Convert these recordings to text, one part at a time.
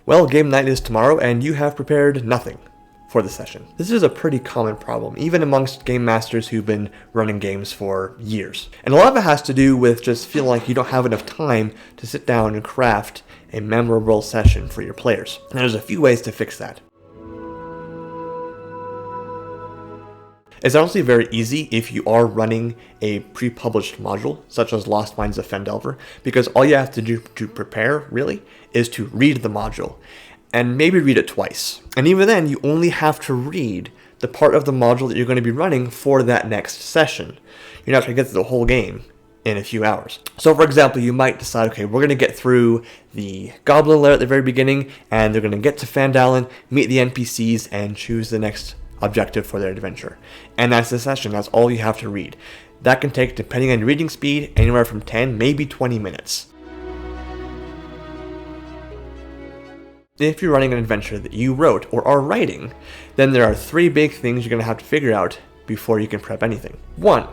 Well, game night is tomorrow and you have prepared nothing for the session. This is a pretty common problem, even amongst game masters who've been running games for years. And a lot of it has to do with just feeling like you don't have enough time to sit down and craft a memorable session for your players. And there's a few ways to fix that. It's honestly very easy if you are running a pre-published module, such as Lost Mines of Phandelver, because all you have to do to prepare, really, is to read the module, and maybe read it twice. And even then, you only have to read the part of the module that you're going to be running for that next session. You're not going to get through the whole game in a few hours. So for example, you might decide, okay, we're going to get through the Goblin Lair at the very beginning, and they're going to get to Phandalin, meet the NPCs, and choose the next objective for their adventure. And that's the session. That's all you have to read. That can take, depending on your reading speed, anywhere from 10, maybe 20 minutes. If you're running an adventure that you wrote or are writing, then there are 3 big things you're going to have to figure out before you can prep anything. 1,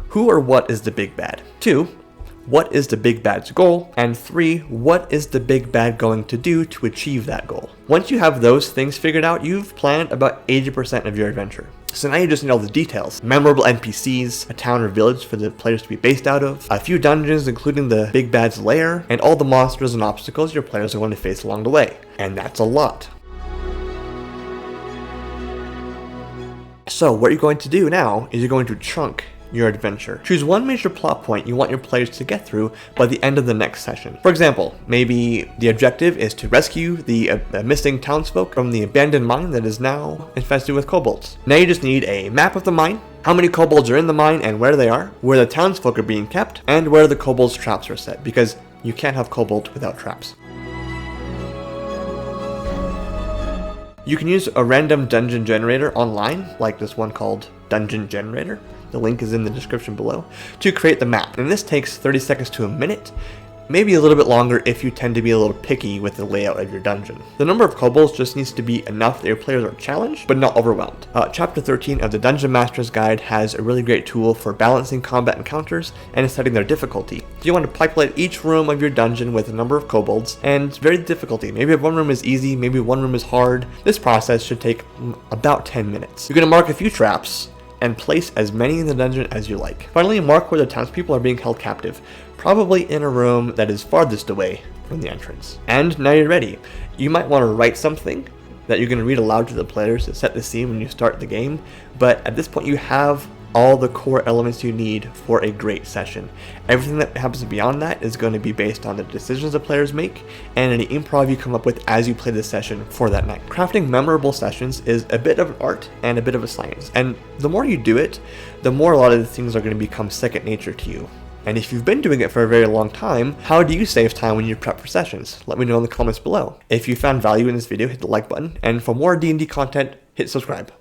who or what is the big bad? 2, what is the big bad's goal? And 3, what is the big bad going to do to achieve that goal? Once you have those things figured out, you've planned about 80% of your adventure. So now you just need all the details. Memorable NPCs, a town or village for the players to be based out of, a few dungeons including the big bad's lair, and all the monsters and obstacles your players are going to face along the way. And that's a lot. So what you're going to do now is you're going to chunk your adventure. Choose one major plot point you want your players to get through by the end of the next session. For example, maybe the objective is to rescue the missing townsfolk from the abandoned mine that is now infested with kobolds. Now you just need a map of the mine, how many kobolds are in the mine and where they are, where the townsfolk are being kept, and where the kobolds' traps are set, because you can't have kobolds without traps. You can use a random dungeon generator online, like this one called Dungeon Generator. The link is in the description below, to create the map. And this takes 30 seconds to a minute, maybe a little bit longer if you tend to be a little picky with the layout of your dungeon. The number of kobolds just needs to be enough that your players are challenged, but not overwhelmed. Chapter 13 of the Dungeon Master's Guide has a really great tool for balancing combat encounters and setting their difficulty. So you want to populate each room of your dungeon with a number of kobolds, and vary the difficulty. Maybe one room is easy, maybe one room is hard. This process should take about 10 minutes. You're going to mark a few traps, and place as many in the dungeon as you like. Finally, mark where the townspeople are being held captive, probably in a room that is farthest away from the entrance. And now you're ready. You might want to write something that you're going to read aloud to the players to set the scene when you start the game, but at this point you have all the core elements you need for a great session. Everything that happens beyond that is going to be based on the decisions the players make and any improv you come up with as you play the session for that night. Crafting memorable sessions is a bit of an art and a bit of a science, and the more you do it, the more a lot of the things are going to become second nature to you. And if you've been doing it for a very long time, how do you save time when you prep for sessions? Let me know in the comments below. If you found value in this video, hit the like button, and for more D&D content, hit subscribe.